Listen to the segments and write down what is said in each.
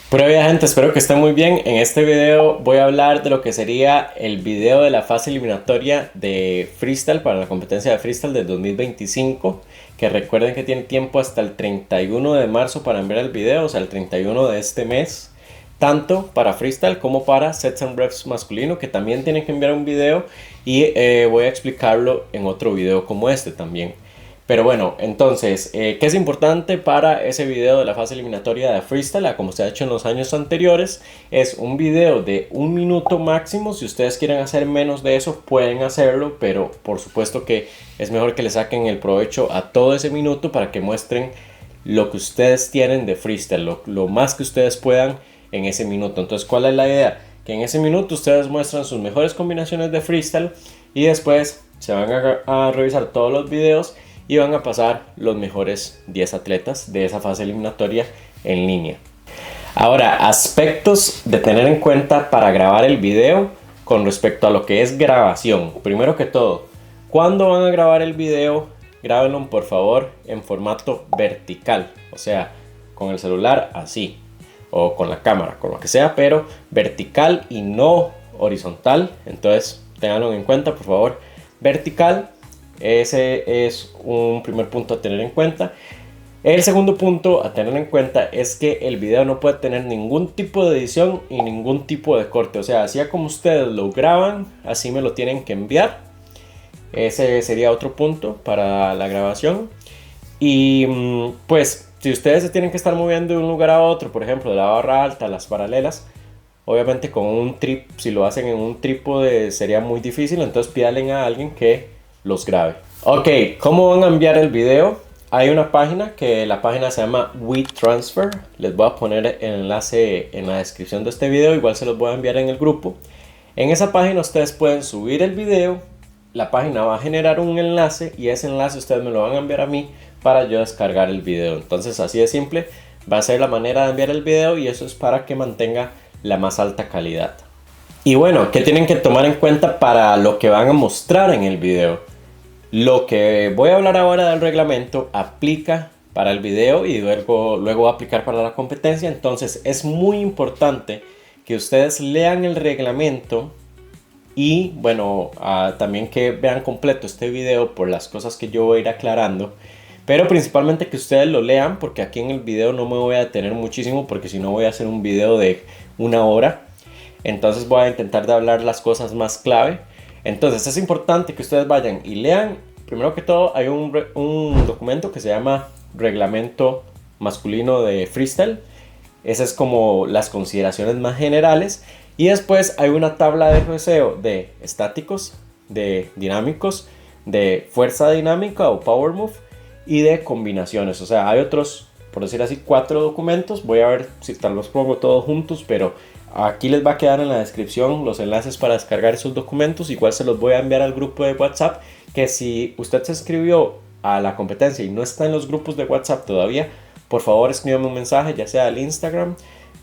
Pura vida, gente, espero que estén muy bien. En este video voy a hablar de lo que sería el video de la fase eliminatoria de freestyle para la competencia de freestyle del 2025, que recuerden que tienen tiempo hasta el 31 de marzo para enviar el video, o sea el 31 de este mes, tanto para freestyle como para sets and reps masculino, que también tienen que enviar un video y voy a explicarlo en otro video como este también. Pero bueno, entonces, ¿qué es importante para ese video de la fase eliminatoria de freestyle? Como se ha hecho en los años anteriores, es un video de 1 minuto máximo. Si ustedes quieren hacer menos de eso, pueden hacerlo, pero por supuesto que es mejor que le saquen el provecho a todo ese minuto para que muestren lo que ustedes tienen de freestyle, lo más que ustedes puedan en ese minuto. Entonces, ¿cuál es la idea? Que en ese minuto ustedes muestran sus mejores combinaciones de freestyle y después se van a revisar todos los videos y van a pasar los mejores 10 atletas de esa fase eliminatoria en línea. Ahora, aspectos de tener en cuenta para grabar el video con respecto a lo que es grabación. Primero que todo, cuando van a grabar el video, grábenlo por favor en formato vertical, o sea, con el celular así, o con la cámara, con lo que sea, pero vertical y no horizontal. Entonces, ténganlo en cuenta, por favor, vertical. Ese es un primer punto a tener en cuenta. El segundo punto a tener en cuenta es que el video no puede tener ningún tipo de edición y ningún tipo de corte. O sea, así como ustedes lo graban, así me lo tienen que enviar. Ese sería otro punto para la grabación. Y pues, si ustedes se tienen que estar moviendo de un lugar a otro, por ejemplo, de la barra alta a las paralelas, obviamente con un si lo hacen en un trípode sería muy difícil. Entonces pídanle a alguien que los grabe. Ok, ¿cómo van a enviar el video? Hay una página que la página se llama WeTransfer. Les voy a poner el enlace en la descripción de este video. Igual se los voy a enviar en el grupo. En esa página ustedes pueden subir el video. La página va a generar un enlace y ese enlace ustedes me lo van a enviar a mí para yo descargar el video. Entonces así de simple va a ser la manera de enviar el video y eso es para que mantenga la más alta calidad. Y bueno, ¿qué tienen que tomar en cuenta para lo que van a mostrar en el video? Lo que voy a hablar ahora del reglamento aplica para el video y luego va a aplicar para la competencia. Entonces es muy importante que ustedes lean el reglamento y bueno, también que vean completo este video por las cosas que yo voy a ir aclarando. Pero principalmente que ustedes lo lean, porque aquí en el video no me voy a detener muchísimo, porque si no voy a hacer un video de 1 hora. Entonces voy a intentar de hablar las cosas más clave. Entonces es importante que ustedes vayan y lean. Primero que todo hay un documento que se llama Reglamento Masculino de Freestyle. Esas es como las consideraciones más generales. Y después hay una tabla de jueceo de estáticos, de dinámicos, de fuerza dinámica o power move y de combinaciones. O sea, hay otros, por decir así, 4 documentos. Voy a ver si tal vez pongo todos juntos, pero aquí les va a quedar en la descripción los enlaces para descargar esos documentos. Igual se los voy a enviar al grupo de WhatsApp, que si usted se inscribió a la competencia y no está en los grupos de WhatsApp todavía, por favor escríbame un mensaje, ya sea al Instagram,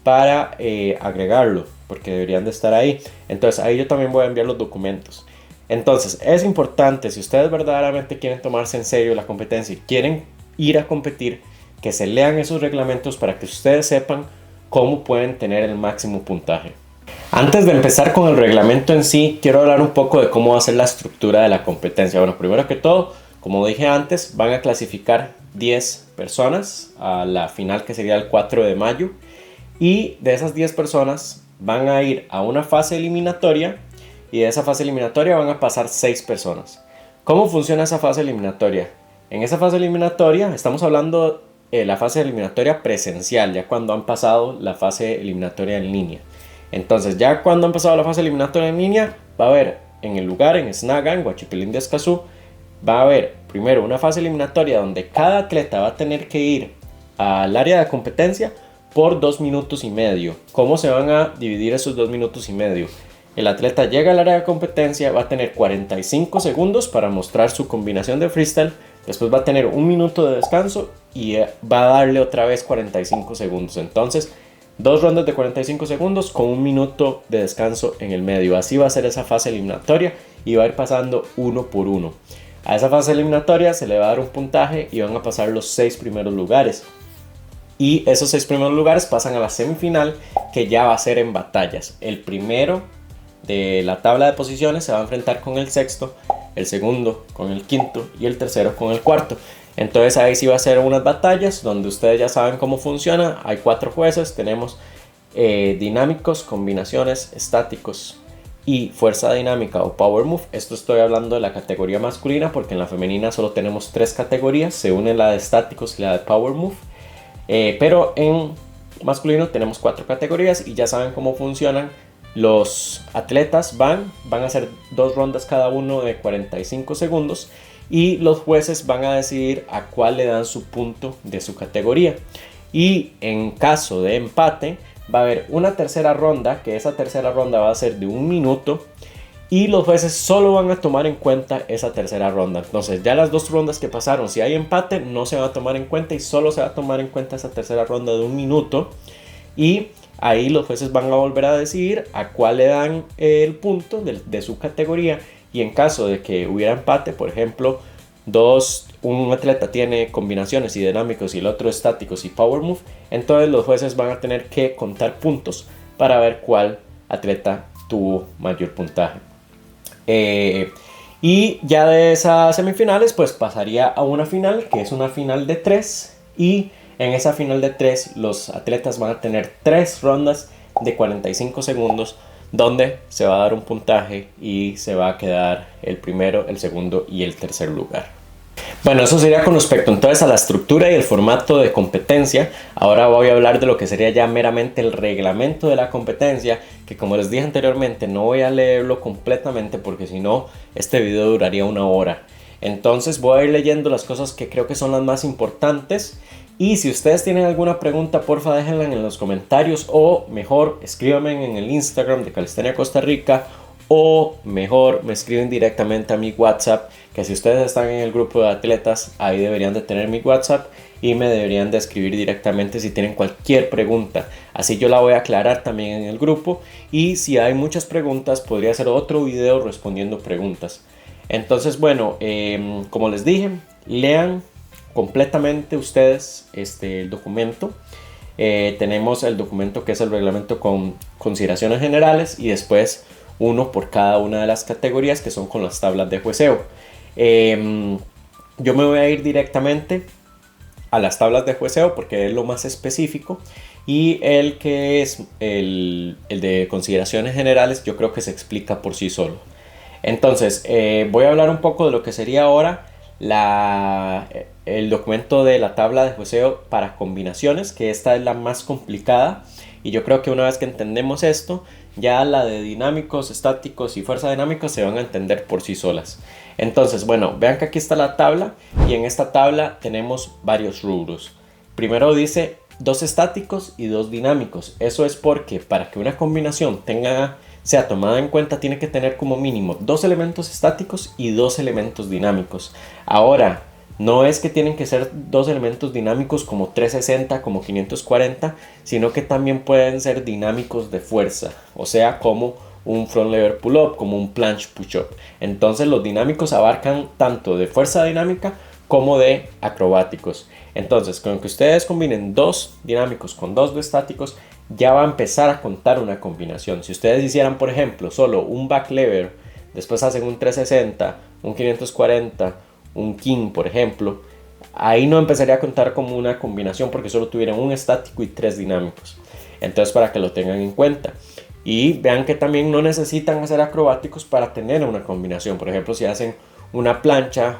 para agregarlo, porque deberían de estar ahí. Entonces ahí yo también voy a enviar los documentos. Entonces es importante, si ustedes verdaderamente quieren tomarse en serio la competencia y quieren ir a competir, que se lean esos reglamentos para que ustedes sepan cómo pueden tener el máximo puntaje. Antes de empezar con el reglamento en sí, quiero hablar un poco de cómo va a ser la estructura de la competencia. Bueno, primero que todo, como dije antes, van a clasificar 10 personas a la final, que sería el 4 de mayo. Y de esas 10 personas van a ir a una fase eliminatoria y de esa fase eliminatoria van a pasar 6 personas. ¿Cómo funciona esa fase eliminatoria? En esa fase eliminatoria estamos hablando la fase eliminatoria presencial, ya cuando han pasado la fase eliminatoria en línea. Entonces, ya cuando han pasado la fase eliminatoria en línea, va a haber en el lugar, en Snaga, en Huachipilín de Escazú, va a haber primero una fase eliminatoria donde cada atleta va a tener que ir al área de competencia por 2 minutos y medio. ¿Cómo se van a dividir esos 2 minutos y medio? El atleta llega al área de competencia, va a tener 45 segundos para mostrar su combinación de freestyle. Después va a tener 1 minuto de descanso y va a darle otra vez 45 segundos. Entonces, 2 rondas de 45 segundos con 1 minuto de descanso en el medio. Así va a ser esa fase eliminatoria y va a ir pasando uno por uno. A esa fase eliminatoria se le va a dar un puntaje y van a pasar los 6 primeros lugares. Y esos 6 primeros lugares pasan a la semifinal, que ya va a ser en batallas. El primero de la tabla de posiciones se va a enfrentar con el sexto, el segundo con el quinto y el tercero con el cuarto. Entonces ahí sí va a ser unas batallas donde ustedes ya saben cómo funciona. Hay 4 jueces, tenemos dinámicos, combinaciones, estáticos y fuerza dinámica o power move. Esto estoy hablando de la categoría masculina, porque en la femenina solo tenemos 3 categorías, se une la de estáticos y la de power move. Pero en masculino tenemos 4 categorías y ya saben cómo funcionan. Los atletas van a hacer 2 rondas cada uno de 45 segundos y los jueces van a decidir a cuál le dan su punto de su categoría. Y en caso de empate va a haber una tercera ronda, que esa tercera ronda va a ser de 1 minuto y los jueces solo van a tomar en cuenta esa tercera ronda. Entonces ya las 2 rondas que pasaron, si hay empate no se va a tomar en cuenta y solo se va a tomar en cuenta esa tercera ronda de 1 minuto. Y ahí los jueces van a volver a decidir a cuál le dan el punto de su categoría. Y en caso de que hubiera empate, por ejemplo, un atleta tiene combinaciones y dinámicos y el otro estáticos y power move, entonces los jueces van a tener que contar puntos para ver cuál atleta tuvo mayor puntaje. Y ya de esas semifinales pues pasaría a una final, que es una final de 3, y en esa final de 3 los atletas van a tener 3 rondas de 45 segundos donde se va a dar un puntaje y se va a quedar el primero, el segundo y el tercer lugar. Bueno, eso sería con respecto entonces a la estructura y el formato de competencia. Ahora voy a hablar de lo que sería ya meramente el reglamento de la competencia, que como les dije anteriormente no voy a leerlo completamente porque si no este video duraría 1 hora. Entonces voy a ir leyendo las cosas que creo que son las más importantes. Y si ustedes tienen alguna pregunta, porfa déjenla en los comentarios, o mejor escríbanme en el Instagram de Calistenia Costa Rica, o mejor me escriben directamente a mi WhatsApp, que si ustedes están en el grupo de atletas ahí deberían de tener mi WhatsApp y me deberían de escribir directamente si tienen cualquier pregunta. Así yo la voy a aclarar también en el grupo, y si hay muchas preguntas podría hacer otro video respondiendo preguntas. Entonces bueno, como les dije, lean completamente ustedes el documento. Tenemos el documento que es el reglamento con consideraciones generales y después uno por cada una de las categorías que son con las tablas de jueceo. Yo me voy a ir directamente a las tablas de jueceo porque es lo más específico, y el que es el de consideraciones generales yo creo que se explica por sí solo. Entonces voy a hablar un poco de lo que sería ahora el documento de la tabla de jueceo para combinaciones, que esta es la más complicada, y yo creo que una vez que entendemos esto, ya la de dinámicos, estáticos y fuerza dinámica se van a entender por sí solas. Entonces bueno, vean que aquí está la tabla, y en esta tabla tenemos varios rubros. Primero dice 2 estáticos y 2 dinámicos. Eso es porque para que una combinación sea tomada en cuenta tiene que tener como mínimo 2 elementos estáticos y 2 elementos dinámicos. Ahora, no es que tienen que ser 2 elementos dinámicos como 360, como 540, sino que también pueden ser dinámicos de fuerza, o sea, como un front lever pull up, como un planche push up. Entonces los dinámicos abarcan tanto de fuerza dinámica como de acrobáticos. Entonces, con que ustedes combinen 2 dinámicos con 2 de estáticos, ya va a empezar a contar una combinación. Si ustedes hicieran, por ejemplo, solo un back lever, después hacen un 360, un 540, un king, por ejemplo, ahí no empezaría a contar como una combinación porque solo tuvieran un estático y 3 dinámicos. Entonces, para que lo tengan en cuenta. Y vean que también no necesitan hacer acrobáticos para tener una combinación. Por ejemplo, si hacen una plancha,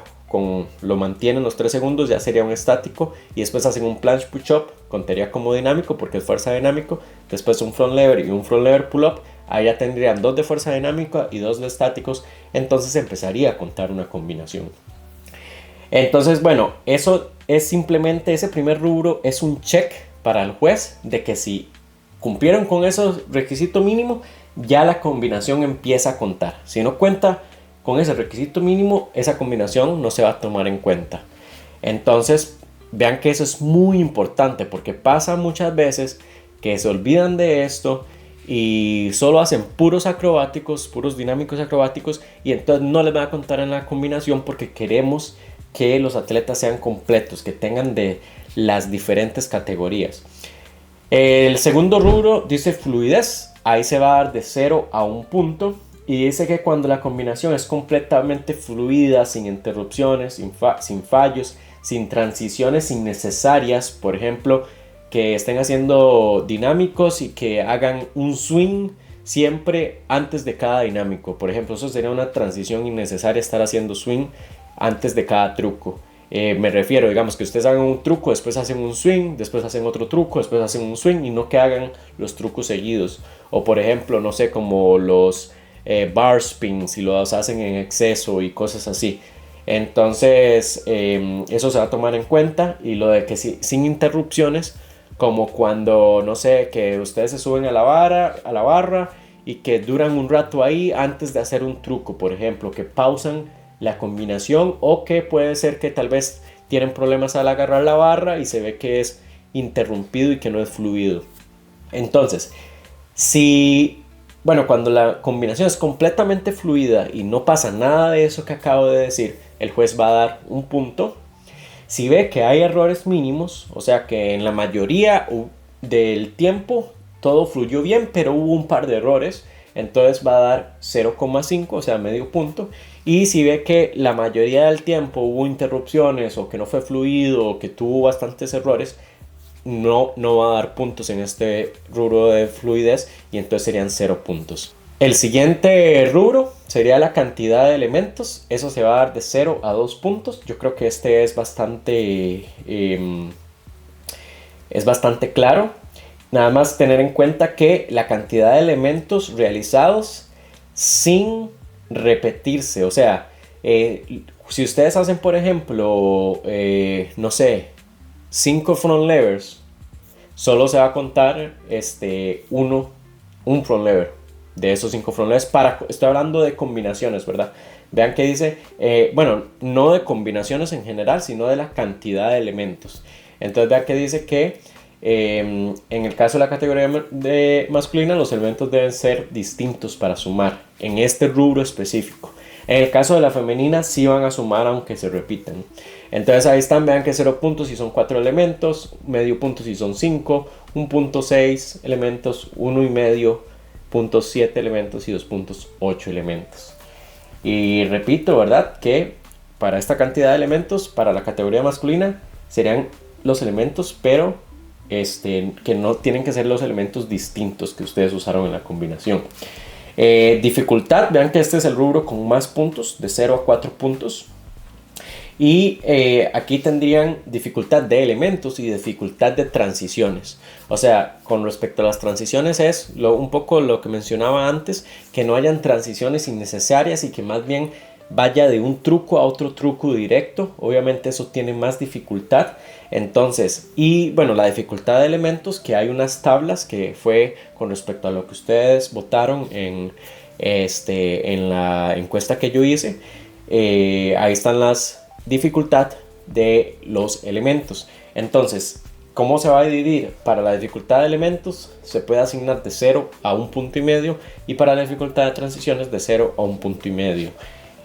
lo mantienen los 3 segundos, ya sería un estático, y después hacen un planche push up, contaría como dinámico porque es fuerza dinámico. Después un front lever y un front lever pull up, ahí ya tendrían 2 de fuerza dinámica y 2 de estáticos, entonces empezaría a contar una combinación. Entonces bueno, eso es simplemente, ese primer rubro es un check para el juez de que si cumplieron con esos requisitos mínimos, ya la combinación empieza a contar. Si no cuenta con ese requisito mínimo, esa combinación no se va a tomar en cuenta. Entonces vean que eso es muy importante, porque pasa muchas veces que se olvidan de esto y solo hacen puros acrobáticos, puros dinámicos acrobáticos, y entonces no les van a contar en la combinación porque queremos que los atletas sean completos, que tengan de las diferentes categorías. El segundo rubro dice fluidez, ahí se va a dar de 0 a 1 punto y dice que cuando la combinación es completamente fluida, sin interrupciones, sin fallos, sin transiciones innecesarias, por ejemplo, que estén haciendo dinámicos y que hagan un swing siempre antes de cada dinámico. Por ejemplo, eso sería una transición innecesaria, estar haciendo swing antes de cada truco. Me refiero, digamos, que ustedes hagan un truco, después hacen un swing, después hacen otro truco, después hacen un swing y no que hagan los trucos seguidos. O por ejemplo, no sé, como los bar spins, si los hacen en exceso y cosas así. Entonces, eso se va a tomar en cuenta. Y lo de que sin interrupciones, como cuando, no sé, que ustedes se suben a la barra y que duran un rato ahí antes de hacer un truco, por ejemplo, que pausan la combinación, o que puede ser que tal vez tienen problemas al agarrar la barra y se ve que es interrumpido y que no es fluido. Entonces, cuando la combinación es completamente fluida y no pasa nada de eso que acabo de decir, el juez va a dar un punto. Si ve que hay errores mínimos, o sea que en la mayoría del tiempo todo fluyó bien, pero hubo un par de errores, entonces va a dar 0,5, o sea, medio punto. Y si ve que la mayoría del tiempo hubo interrupciones o que no fue fluido o que tuvo bastantes errores, no va a dar puntos en este rubro de fluidez y entonces serían 0 puntos. El siguiente rubro sería la cantidad de elementos. Eso se va a dar de 0 a 2 puntos. Yo creo que este es bastante claro. Nada más tener en cuenta que la cantidad de elementos realizados sin repetirse. O sea, si ustedes hacen, por ejemplo, no sé, 5 front levers, solo se va a contar un front lever de esos 5 front levers. Estoy hablando de combinaciones, ¿verdad? Vean que dice, no de combinaciones en general, sino de la cantidad de elementos. Entonces vean que dice que en el caso de la categoría masculina, los elementos deben ser distintos para sumar en este rubro específico. En el caso de la femenina sí van a sumar aunque se repitan. Entonces ahí están, vean que 0 puntos si son 4 elementos, medio punto si son 5, 1.6 elementos, 1,5, 0.7 elementos y 2.8 elementos. Y repito, ¿verdad? Que para esta cantidad de elementos, para la categoría masculina, serían los elementos, pero que no tienen que ser los elementos distintos que ustedes usaron en la combinación. Dificultad, vean que este es el rubro con más puntos, de 0 a 4 puntos. Y aquí tendrían dificultad de elementos y dificultad de transiciones. O sea, con respecto a las transiciones es un poco lo que mencionaba antes, que no hayan transiciones innecesarias y que más bien vaya de un truco a otro truco directo. Obviamente eso tiene más dificultad. Entonces, la dificultad de elementos, que hay unas tablas que fue con respecto a lo que ustedes votaron en la encuesta que yo hice. Ahí están las dificultad de los elementos. Entonces, ¿cómo se va a dividir? Para la dificultad de elementos se puede asignar de 0 a 1,5 puntos y para la dificultad de transiciones de 0 a 1,5 puntos.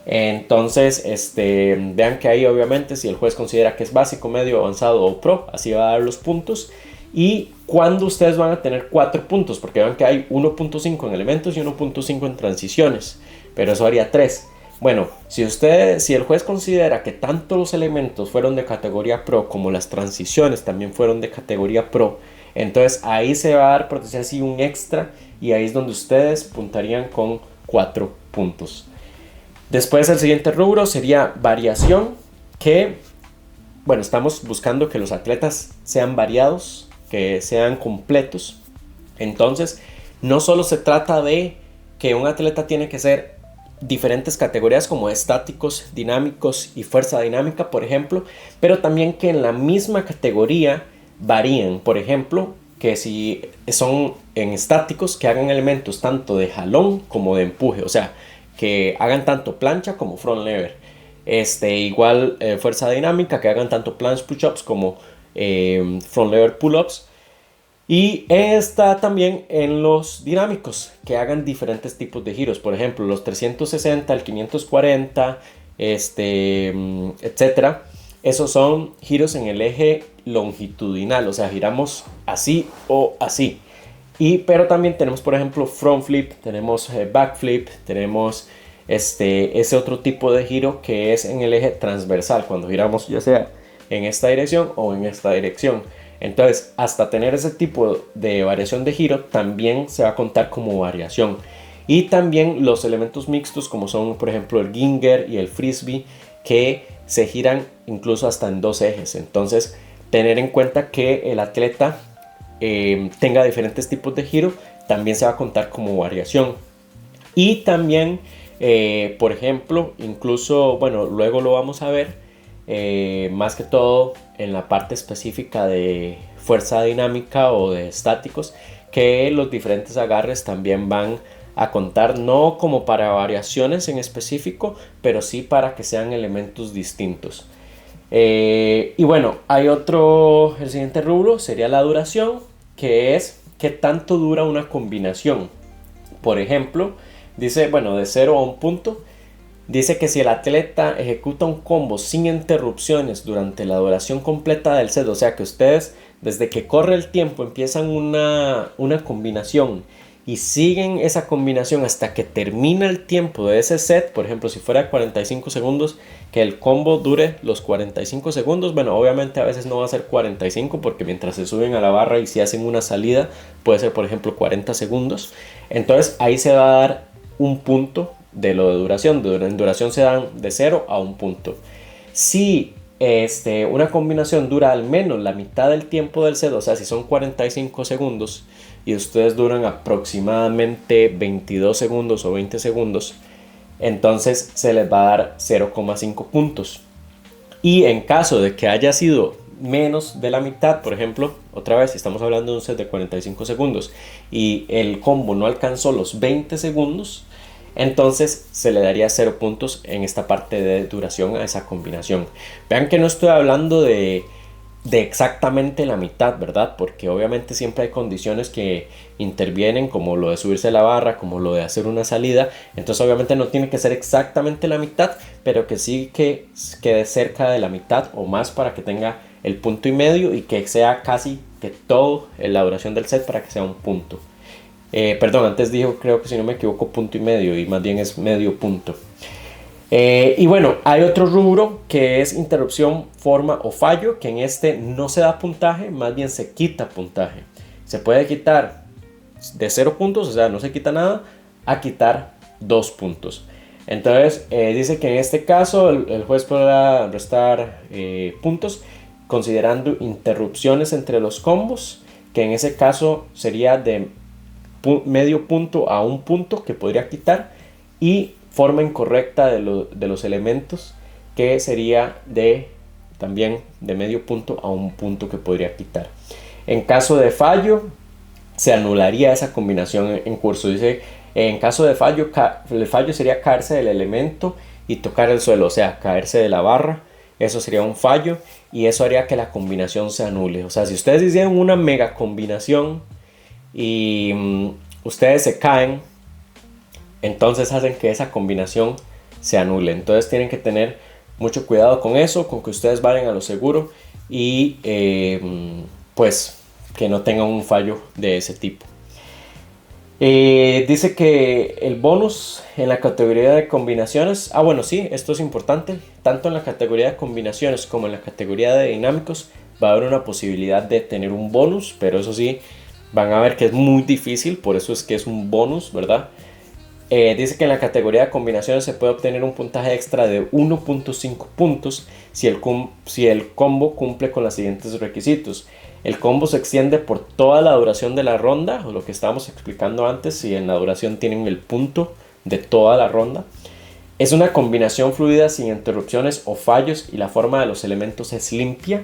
Entonces, vean que ahí obviamente si el juez considera que es básico, medio, avanzado o pro, así va a dar los puntos. Y cuando ustedes van a tener 4 puntos, porque vean que hay 1.5 en elementos y 1.5 en transiciones, pero eso haría 3. Bueno, si el juez considera que tanto los elementos fueron de categoría pro como las transiciones también fueron de categoría pro, entonces ahí se va a dar, por decir así, un extra, y ahí es donde ustedes puntarían con 4 puntos. Después el siguiente rubro sería variación, que estamos buscando que los atletas sean variados, que sean completos. Entonces no solo se trata de que un atleta tiene que ser diferentes categorías como estáticos, dinámicos y fuerza dinámica, por ejemplo, pero también que en la misma categoría varíen. Por ejemplo, que si son en estáticos, que hagan elementos tanto de jalón como de empuje, o sea, que hagan tanto plancha como front lever. Igual fuerza dinámica, que hagan tanto planche push-ups como front lever pull-ups. Y está también en los dinámicos, que hagan diferentes tipos de giros. Por ejemplo, los 360, el 540, etcétera. esos son giros en el eje longitudinal, o sea, giramos así o así. Pero también tenemos, por ejemplo, front flip, tenemos back flip, tenemos ese otro tipo de giro que es en el eje transversal, cuando giramos ya sea en esta dirección o en esta dirección. Entonces, hasta tener ese tipo de variación de giro, también se va a contar como variación. Y también los elementos mixtos, como son, por ejemplo, el ginger y el frisbee, que se giran incluso hasta en dos ejes. Entonces, tener en cuenta que el atleta tenga diferentes tipos de giro, también se va a contar como variación. Y también, por ejemplo, incluso, bueno, luego lo vamos a ver, más que todo en la parte específica de fuerza dinámica o de estáticos, que los diferentes agarres también van a contar no como para variaciones en específico, pero sí para que sean elementos distintos. Y bueno, hay el siguiente rubro sería la duración, que es qué tanto dura una combinación. Por ejemplo, dice, bueno, de 0 a 1 punto, dice que si el atleta ejecuta un combo sin interrupciones durante la duración completa del set, o sea que ustedes desde que corre el tiempo empiezan una combinación y siguen esa combinación hasta que termina el tiempo de ese set, por ejemplo, si fuera 45 segundos, que el combo dure los 45 segundos, bueno, obviamente a veces no va a ser 45 porque mientras se suben a la barra y si hacen una salida, puede ser, por ejemplo, 40 segundos. Entonces ahí se va a dar un punto de lo de duración. En duración se dan de 0 a 1 punto. Si una combinación dura al menos la mitad del tiempo del set, o sea, si son 45 segundos y ustedes duran aproximadamente 22 segundos o 20 segundos, entonces se les va a dar 0,5 puntos. Y en caso de que haya sido menos de la mitad, por ejemplo, otra vez, si estamos hablando de un set de 45 segundos y el combo no alcanzó los 20 segundos, entonces se le daría 0 puntos en esta parte de duración a esa combinación. Vean que no estoy hablando de exactamente la mitad, ¿verdad? Porque obviamente siempre hay condiciones que intervienen, como lo de subirse a la barra, como lo de hacer una salida. Entonces obviamente no tiene que ser exactamente la mitad, pero que sí que quede cerca de la mitad o más para que tenga el punto y medio y que sea casi que todo en la duración del set para que sea un punto. Perdón, antes dijo, creo que si no me equivoco, punto y medio, y más bien es medio punto. Y bueno, hay otro rubro que es interrupción, forma o fallo, que en este no se da puntaje, más bien se quita puntaje. Se puede quitar de 0 puntos, o sea, no se quita nada, a quitar 2 puntos. Entonces, dice que en este caso el juez podrá restar puntos considerando interrupciones entre los combos, que en ese caso sería de medio punto a 1 punto que podría quitar, y forma incorrecta de los elementos, que sería también de medio punto a 1 punto que podría quitar. En caso de fallo, se anularía esa combinación en curso. Dice, en caso de fallo, el fallo sería caerse del elemento y tocar el suelo, o sea, caerse de la barra. Eso sería un fallo y eso haría que la combinación se anule. O sea, si ustedes hicieron una mega combinación y ustedes se caen, entonces hacen que esa combinación se anule. Entonces tienen que tener mucho cuidado con eso, con que ustedes vayan a lo seguro y pues que no tengan un fallo de ese tipo. Dice que el bonus en la categoría de combinaciones, bueno, sí, esto es importante, tanto en la categoría de combinaciones como en la categoría de dinámicos va a haber una posibilidad de tener un bonus, pero eso sí, van a ver que es muy difícil, por eso es que es un bonus, ¿verdad? Dice que en la categoría de combinaciones se puede obtener un puntaje extra de 1.5 puntos si el combo cumple con los siguientes requisitos. El combo se extiende por toda la duración de la ronda, o lo que estábamos explicando antes, si en la duración tienen el punto de toda la ronda. Es una combinación fluida sin interrupciones o fallos y la forma de los elementos es limpia.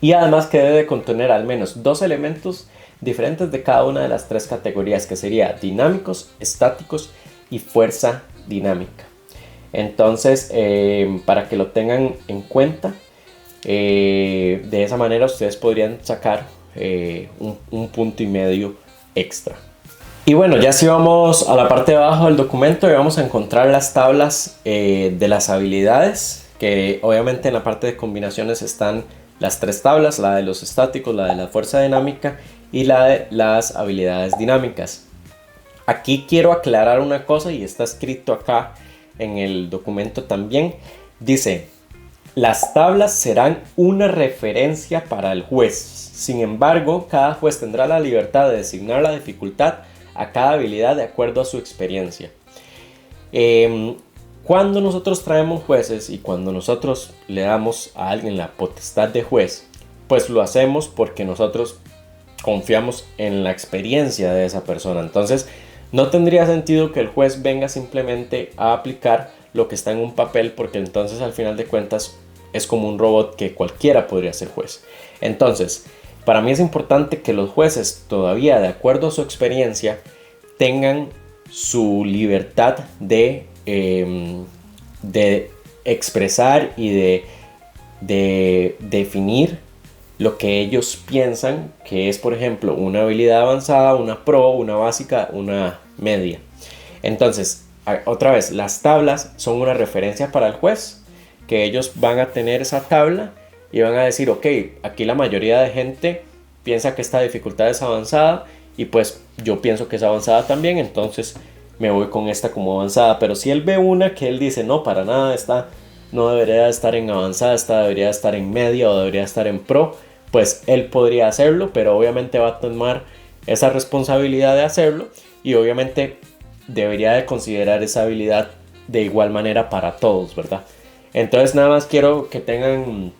Y además que debe de contener al menos 2 elementos diferentes de cada una de las 3 categorías, que sería dinámicos, estáticos y fuerza dinámica. Entonces, para que lo tengan en cuenta, de esa manera ustedes podrían sacar un punto y medio extra. Y bueno, ya si vamos a la parte de abajo del documento y vamos a encontrar las tablas de las habilidades que obviamente en la parte de combinaciones están las tres tablas, la de los estáticos, la de la fuerza dinámica y la de las habilidades dinámicas. Aquí quiero aclarar una cosa y está escrito acá en el documento también. Dice: las tablas serán una referencia para el juez. Sin embargo, cada juez tendrá la libertad de designar la dificultad a cada habilidad de acuerdo a su experiencia. Cuando nosotros traemos jueces y cuando nosotros le damos a alguien la potestad de juez, pues lo hacemos porque nosotros confiamos en la experiencia de esa persona. Entonces, no tendría sentido que el juez venga simplemente a aplicar lo que está en un papel, porque entonces al final de cuentas es como un robot que cualquiera podría ser juez. Entonces, para mí es importante que los jueces, todavía de acuerdo a su experiencia, tengan su libertad de expresar y de definir lo que ellos piensan que es, por ejemplo, una habilidad avanzada, una pro, una básica, una media. Entonces, otra vez, las tablas son una referencia para el juez, que ellos van a tener esa tabla y van a decir: ok, aquí la mayoría de gente piensa que esta dificultad es avanzada y pues yo pienso que es avanzada también, entonces me voy con esta como avanzada. Pero si él ve una que él dice: no, para nada, esta no debería estar en avanzada, esta debería estar en media o debería estar en pro, pues él podría hacerlo, pero obviamente va a tomar esa responsabilidad de hacerlo y obviamente debería de considerar esa habilidad de igual manera para todos, ¿verdad? Entonces nada más quiero que tengan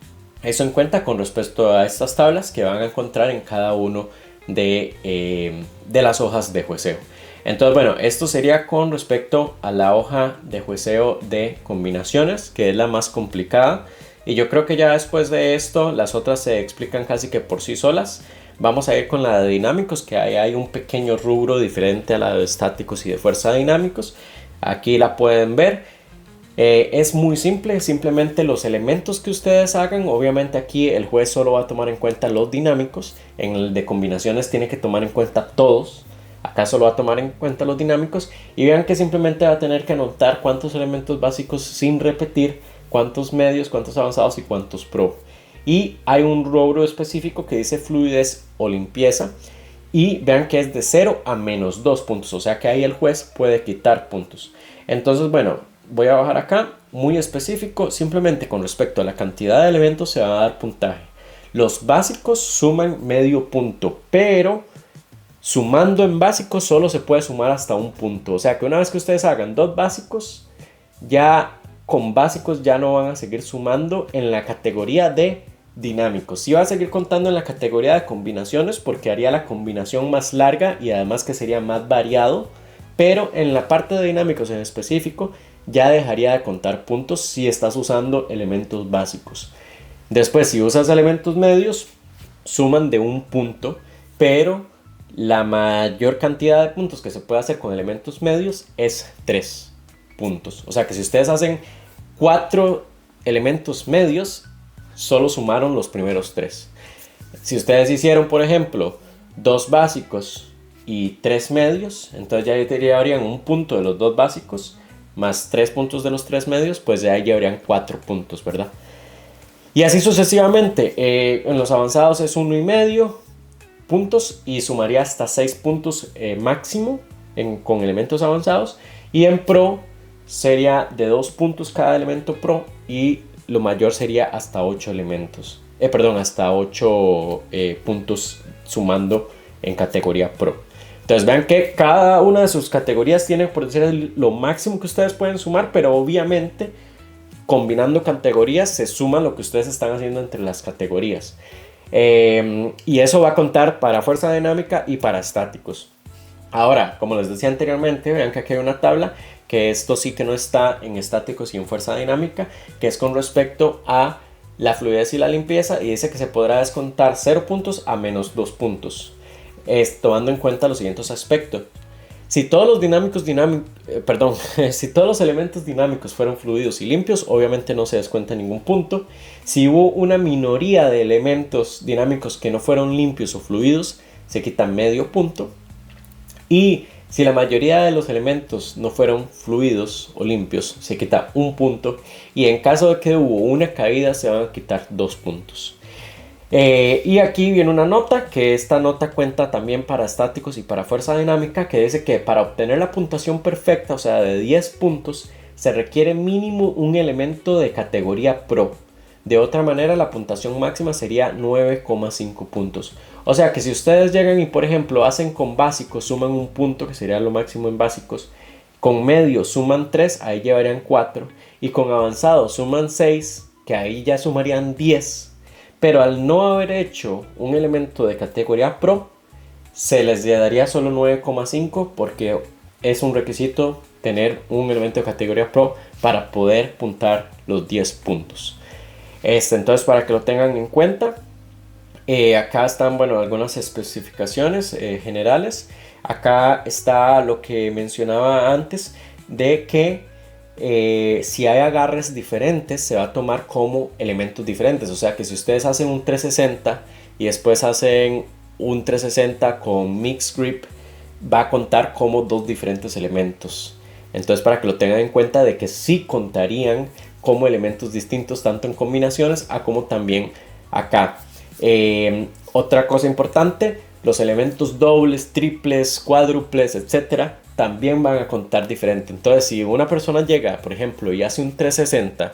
eso en cuenta con respecto a estas tablas que van a encontrar en cada uno de las hojas de jueceo. Entonces, bueno, esto sería con respecto a la hoja de jueceo de combinaciones, que es la más complicada. Y yo creo que ya después de esto, las otras se explican casi que por sí solas. Vamos a ir con la de dinámicos, que ahí hay un pequeño rubro diferente a la de estáticos y de fuerza dinámicos. Aquí la pueden ver. Es muy simple, simplemente los elementos que ustedes hagan. Obviamente aquí el juez solo va a tomar en cuenta los dinámicos. En el de combinaciones tiene que tomar en cuenta todos. Acá solo va a tomar en cuenta los dinámicos. Y vean que simplemente va a tener que anotar cuántos elementos básicos sin repetir, cuántos medios, cuántos avanzados y cuántos pro. Y hay un rubro específico que dice fluidez o limpieza. Y vean que es de 0 a menos 2 puntos. O sea que ahí el juez puede quitar puntos. Entonces, bueno, voy a bajar acá. Muy específico. Simplemente con respecto a la cantidad de elementos se va a dar puntaje. Los básicos suman medio punto. Pero sumando en básicos solo se puede sumar hasta un punto. O sea que una vez que ustedes hagan 2 básicos, ya con básicos ya no van a seguir sumando en la categoría de dinámicos. Sí va a seguir contando en la categoría de combinaciones porque haría la combinación más larga y además que sería más variado. Pero en la parte de dinámicos en específico ya dejaría de contar puntos si estás usando elementos básicos. Después, si usas elementos medios, suman de un punto, pero la mayor cantidad de puntos que se puede hacer con elementos medios es 3 puntos. O sea que si ustedes hacen 4 elementos medios, solo sumaron los primeros 3. Si ustedes hicieron, por ejemplo, 2 básicos y 3 medios, entonces ya llevarían un punto de los 2 básicos más 3 puntos de los 3 medios, pues ya llevarían 4 puntos, ¿verdad? Y así sucesivamente. En los avanzados es 1,5 puntos y sumaría hasta 6 puntos máximo con elementos avanzados. Y en pro sería de 2 puntos cada elemento pro y lo mayor sería hasta 8 elementos. Hasta 8 puntos sumando en categoría pro. Entonces vean que cada una de sus categorías tiene, por decir, lo máximo que ustedes pueden sumar, pero obviamente combinando categorías se suma lo que ustedes están haciendo entre las categorías. Y eso va a contar para fuerza dinámica y para estáticos. Ahora, como les decía anteriormente, vean que aquí hay una tabla, que esto sí que no está en estáticos y en fuerza dinámica, que es con respecto a la fluidez y la limpieza, y dice que se podrá descontar 0 puntos a menos 2 puntos, tomando en cuenta los siguientes aspectos. Si todos los si todos los elementos dinámicos fueron fluidos y limpios, obviamente no se descuenta ningún punto. Si hubo una minoría de elementos dinámicos que no fueron limpios o fluidos, se quita medio punto. Y Si la mayoría de los elementos no fueron fluidos o limpios, se quita un punto, y en caso de que hubo una caída se van a quitar 2 puntos. Y aquí viene una nota, que esta nota cuenta también para estáticos y para fuerza dinámica, que dice que para obtener la puntuación perfecta, o sea de 10 puntos, se requiere mínimo un elemento de categoría Pro. De otra manera, la puntuación máxima sería 9,5 puntos. O sea que si ustedes llegan y por ejemplo hacen con básicos, suman un punto, que sería lo máximo en básicos, con medio suman 3, ahí llevarían 4, y con avanzado suman 6, que ahí ya sumarían 10. Pero al no haber hecho un elemento de categoría Pro, se les daría solo 9,5, porque es un requisito tener un elemento de categoría Pro para poder puntar los 10 puntos. Entonces, para que lo tengan en cuenta, acá están algunas especificaciones generales. Acá está lo que mencionaba antes, de que si hay agarres diferentes se va a tomar como elementos diferentes. O sea que si ustedes hacen un 360 y después hacen un 360 con mix grip, va a contar como dos diferentes elementos. Entonces, para que lo tengan en cuenta de que sí contarían como elementos distintos, tanto en combinaciones como también acá. Otra cosa importante, los elementos dobles, triples, cuádruples, etcétera, también van a contar diferente. Entonces, si una persona llega, por ejemplo, y hace un 360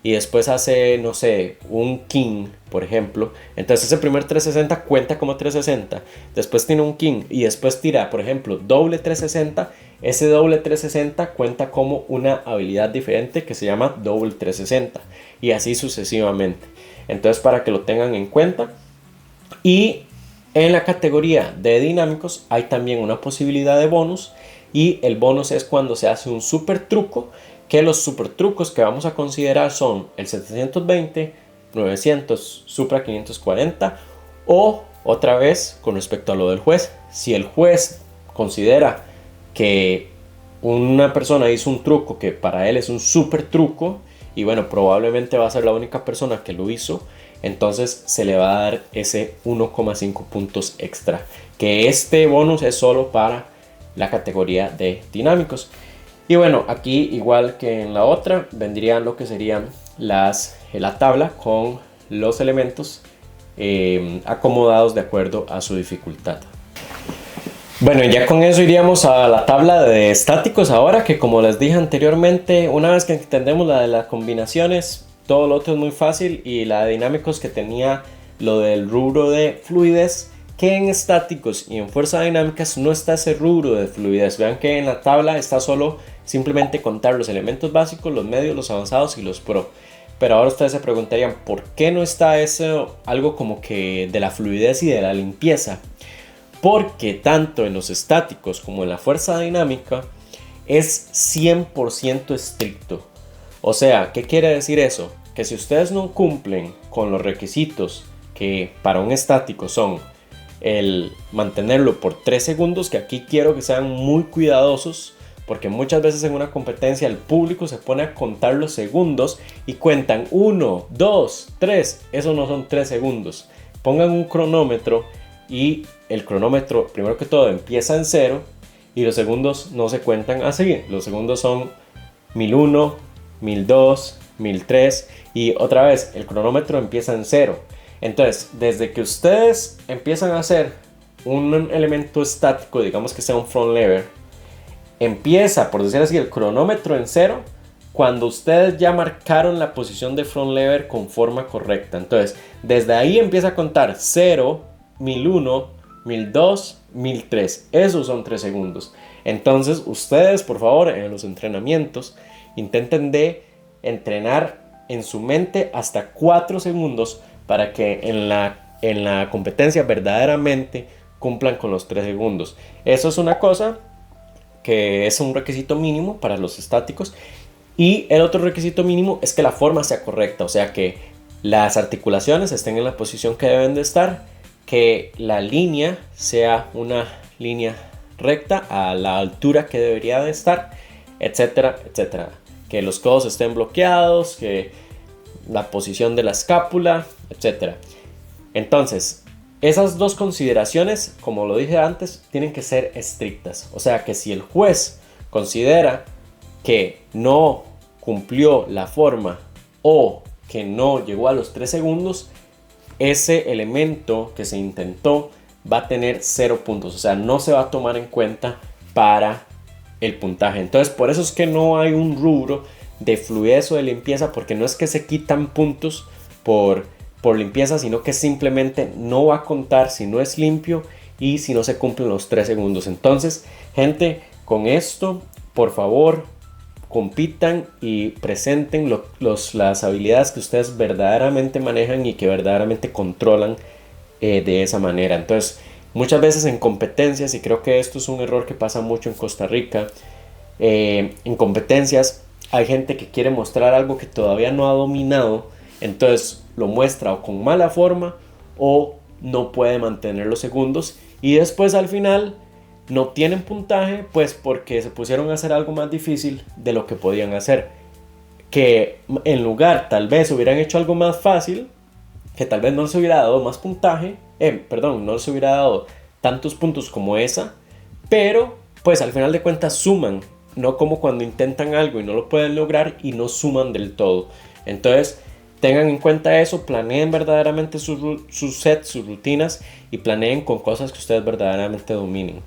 y después hace, no sé, un king, por ejemplo, entonces ese primer 360 cuenta como 360. Después tiene un king y después tira, por ejemplo, doble 360. Ese doble 360 cuenta como una habilidad diferente que se llama doble 360, y así sucesivamente. Entonces, para que lo tengan en cuenta. Y en la categoría de dinámicos hay también una posibilidad de bonus, y el bonus es cuando se hace un super truco, que los super trucos que vamos a considerar son el 720, 900, Supra 540, o otra vez con respecto a lo del juez, si el juez considera que una persona hizo un truco que para él es un super truco, y bueno, probablemente va a ser la única persona que lo hizo, entonces se le va a dar ese 1,5 puntos extra, que este bonus es solo para la categoría de dinámicos. Y bueno, aquí igual que en la otra vendrían lo que serían la tabla con los elementos acomodados de acuerdo a su dificultad. Bueno, ya con eso iríamos a la tabla de estáticos ahora, que como les dije anteriormente, una vez que entendemos la de las combinaciones, todo lo otro es muy fácil, y la de dinámicos, que tenía lo del rubro de fluidez, que en estáticos y en fuerza dinámicas no está ese rubro de fluidez. Vean que en la tabla está solo simplemente contar los elementos básicos, los medios, los avanzados y los pro. Pero ahora ustedes se preguntarían, ¿por qué no está eso, algo como que de la fluidez y de la limpieza? Porque tanto en los estáticos como en la fuerza dinámica es 100% estricto. O sea, ¿qué quiere decir eso? Que si ustedes no cumplen con los requisitos que para un estático son el mantenerlo por 3 segundos, que aquí quiero que sean muy cuidadosos, porque muchas veces en una competencia el público se pone a contar los segundos y cuentan 1, 2, 3, eso no son 3 segundos. Pongan un cronómetro, y el cronómetro primero que todo empieza en 0, y los segundos no se cuentan así. Los segundos son 1001, 1002, 1003, y otra vez el cronómetro empieza en 0. Entonces, desde que ustedes empiezan a hacer un elemento estático, digamos que sea un front lever, empieza, por decir así, el cronómetro en 0 cuando ustedes ya marcaron la posición de front lever con forma correcta. Entonces, desde ahí empieza a contar 0, 1001, 1002, 1003. Esos son 3 segundos. Entonces, ustedes, por favor, en los entrenamientos, intenten de entrenar en su mente hasta 4 segundos para que en la competencia verdaderamente cumplan con los 3 segundos. Eso es una cosa que es un requisito mínimo para los estáticos. Y el otro requisito mínimo es que la forma sea correcta, o sea que las articulaciones estén en la posición que deben de estar, que la línea sea una línea recta a la altura que debería de estar, etcétera, etcétera. Que los codos estén bloqueados, que la posición de la escápula, etcétera. Entonces, Esas dos consideraciones, como lo dije antes, tienen que ser estrictas. O sea que si el juez considera que no cumplió la forma o que no llegó a los 3 segundos, ese elemento que se intentó va a tener 0 puntos. O sea, no se va a tomar en cuenta para el puntaje. Entonces, por eso es que no hay un rubro de fluidez o de limpieza, porque no es que se quitan puntos por limpieza, sino que simplemente no va a contar si no es limpio y si no se cumplen los 3 segundos. Entonces, gente, con esto, por favor, compitan y presenten las habilidades que ustedes verdaderamente manejan y que verdaderamente controlan de esa manera. Entonces, muchas veces en competencias, y creo que esto es un error que pasa mucho en Costa Rica, en competencias hay gente que quiere mostrar algo que todavía no ha dominado, entonces lo muestra o con mala forma o no puede mantener los segundos, y después al final no tienen puntaje, pues porque se pusieron a hacer algo más difícil de lo que podían hacer, que en lugar tal vez hubieran hecho algo más fácil, que tal vez no les hubiera dado más puntaje, no les hubiera dado tantos puntos como esa, pero pues al final de cuentas suman, no como cuando intentan algo y no lo pueden lograr y no suman del todo. Entonces tengan en cuenta eso, planeen verdaderamente sus sets, sus rutinas, y planeen con cosas que ustedes verdaderamente dominen.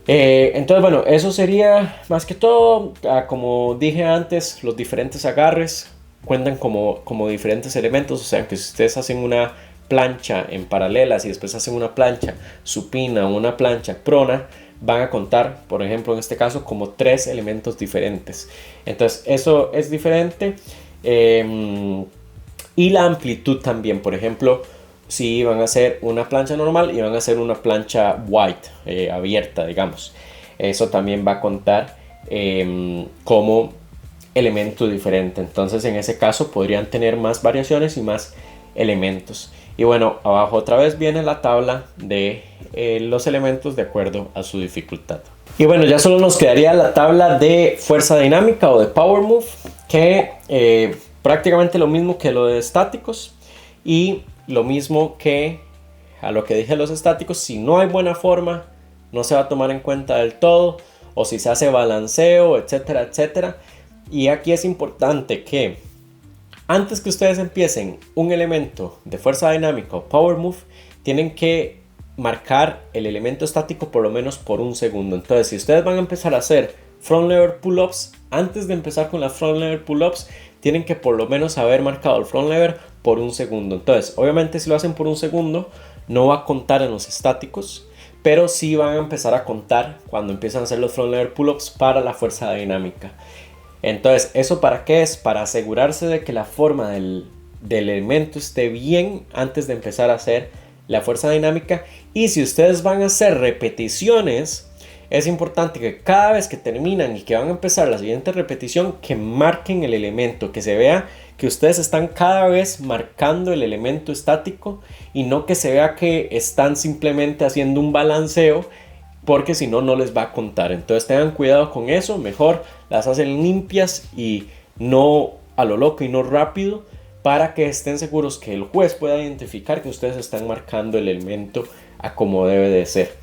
Entonces bueno, eso sería más que todo. Como dije antes, los diferentes agarres cuentan como diferentes elementos. O sea que si ustedes hacen una plancha en paralelas y después hacen una plancha supina o una plancha prona, van a contar, por ejemplo en este caso, como 3 elementos diferentes. Entonces eso es diferente. Y la amplitud también, por ejemplo, si van a hacer una plancha normal y van a hacer una plancha white, abierta, digamos, eso también va a contar como elemento diferente. Entonces en ese caso podrían tener más variaciones y más elementos. Y bueno, abajo otra vez viene la tabla de los elementos de acuerdo a su dificultad. Y bueno, ya solo nos quedaría la tabla de fuerza dinámica o de power move, que prácticamente lo mismo que lo de estáticos, y lo mismo que a lo que dije de los estáticos. Si no hay buena forma, no se va a tomar en cuenta del todo, o si se hace balanceo, etcétera, etcétera. Y aquí es importante que antes que ustedes empiecen un elemento de fuerza dinámica o power move, tienen que marcar el elemento estático por lo menos por 1 segundo. Entonces, si ustedes van a empezar a hacer front lever pull-ups, antes de empezar con las front lever pull-ups, tienen que por lo menos haber marcado el front lever por 1 segundo. Entonces, obviamente si lo hacen por 1 segundo, no va a contar en los estáticos, pero sí van a empezar a contar cuando empiezan a hacer los front lever pull-ups para la fuerza dinámica. Entonces, ¿eso para qué es? Para asegurarse de que la forma del elemento esté bien antes de empezar a hacer la fuerza dinámica. Y si ustedes van a hacer repeticiones, es importante que cada vez que terminan y que van a empezar la siguiente repetición, que marquen el elemento, que se vea que ustedes están cada vez marcando el elemento estático y no que se vea que están simplemente haciendo un balanceo, porque si no, no les va a contar. Entonces tengan cuidado con eso, mejor las hacen limpias y no a lo loco y no rápido, para que estén seguros que el juez pueda identificar que ustedes están marcando el elemento a como debe de ser.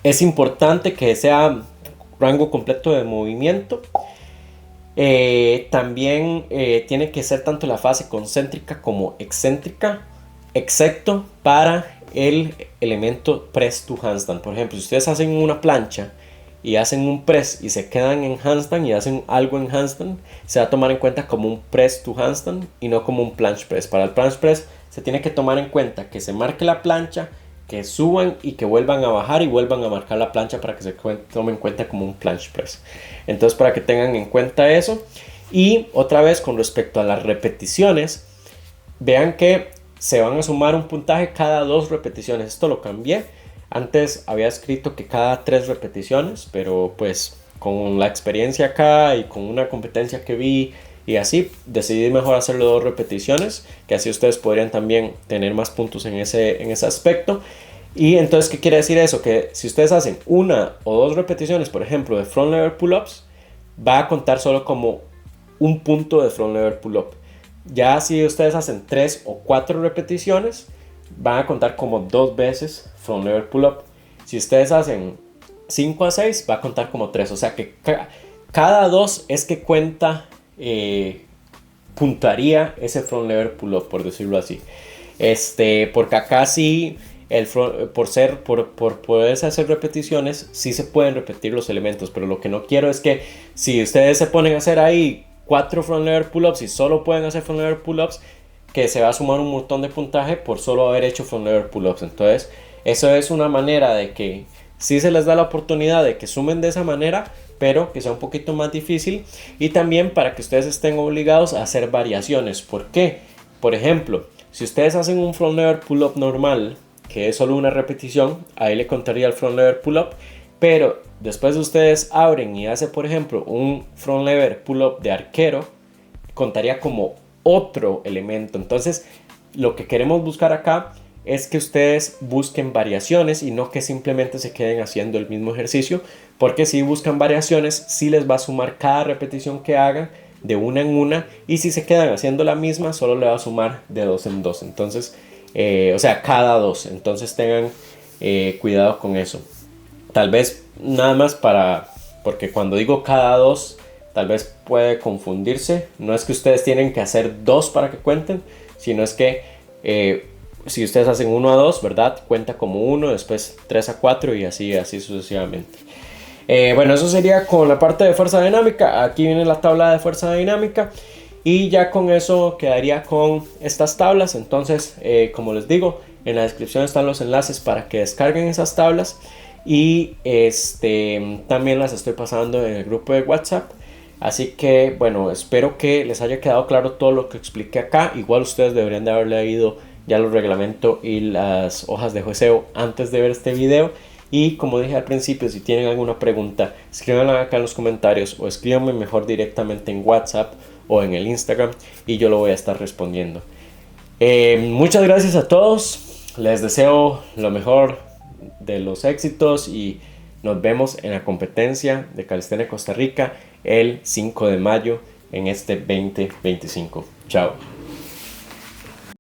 Es importante que sea rango completo de movimiento. También tiene que ser tanto la fase concéntrica como excéntrica, excepto para el elemento press to handstand. Por ejemplo, si ustedes hacen una plancha y hacen un press y se quedan en handstand y hacen algo en handstand, se va a tomar en cuenta como un press to handstand y no como un planche press. Para el planche press se tiene que tomar en cuenta que se marque la plancha, que suban y que vuelvan a bajar y vuelvan a marcar la plancha para que se tome en cuenta como un planche press. Entonces, para que tengan en cuenta eso. Y otra vez, con respecto a las repeticiones, vean que se van a sumar un puntaje cada 2 repeticiones. Esto lo cambié. Antes había escrito que cada 3 repeticiones, pero pues con la experiencia acá y con una competencia que vi y así, decidí mejor hacerlo 2 repeticiones, que así ustedes podrían también tener más puntos en ese aspecto. Y entonces, ¿qué quiere decir eso? Que si ustedes hacen 1 o 2 repeticiones, por ejemplo, de front lever pull-ups, va a contar solo como un punto de front lever pull-up. Ya si ustedes hacen 3 o 4 repeticiones, van a contar como 2 veces front lever pull up. Si ustedes hacen 5 a 6 va a contar como 3, o sea que cada 2 es que cuenta, puntaría ese front lever pull up, por decirlo así. Porque acá sí, por poderse hacer repeticiones, sí se pueden repetir los elementos, pero lo que no quiero es que si ustedes se ponen a hacer ahí 4 front lever pull ups y solo pueden hacer front lever pull ups, que se va a sumar un montón de puntaje por solo haber hecho front lever pull ups. Entonces eso es una manera de que sí se les da la oportunidad de que sumen de esa manera, pero que sea un poquito más difícil, y también para que ustedes estén obligados a hacer variaciones. ¿Por qué? Por ejemplo, si ustedes hacen un front lever pull up normal, que es solo una repetición, ahí le contaría el front lever pull up, pero después ustedes abren y hacen, por ejemplo, un front lever pull up de arquero, contaría como otro elemento. Entonces lo que queremos buscar acá es que ustedes busquen variaciones y no que simplemente se queden haciendo el mismo ejercicio, porque si buscan variaciones sí les va a sumar cada repetición que hagan de una en una, y si se quedan haciendo la misma solo le va a sumar de 2 en 2. Entonces o sea, cada 2. Entonces tengan cuidado con eso. Tal vez nada más porque cuando digo cada 2 tal vez puede confundirse. No es que ustedes tienen que hacer 2 para que cuenten, sino es que si ustedes hacen 1 a 2, ¿verdad? Cuenta como 1, después 3 a 4 y así sucesivamente. Bueno, eso sería con la parte de fuerza dinámica. Aquí viene la tabla de fuerza dinámica y ya con eso quedaría con estas tablas. Entonces, como les digo, en la descripción están los enlaces para que descarguen esas tablas, y también las estoy pasando en el grupo de WhatsApp. Así que bueno, espero que les haya quedado claro todo lo que expliqué acá. Igual ustedes deberían de haber leído ya los reglamentos y las hojas de jueceo antes de ver este video. Y como dije al principio, si tienen alguna pregunta, escríbanla acá en los comentarios, o escríbanme mejor directamente en WhatsApp o en el Instagram, y yo lo voy a estar respondiendo. Muchas gracias a todos, les deseo lo mejor de los éxitos y nos vemos en la competencia de calistenia Costa Rica el 5 de mayo en este 2025. Chao.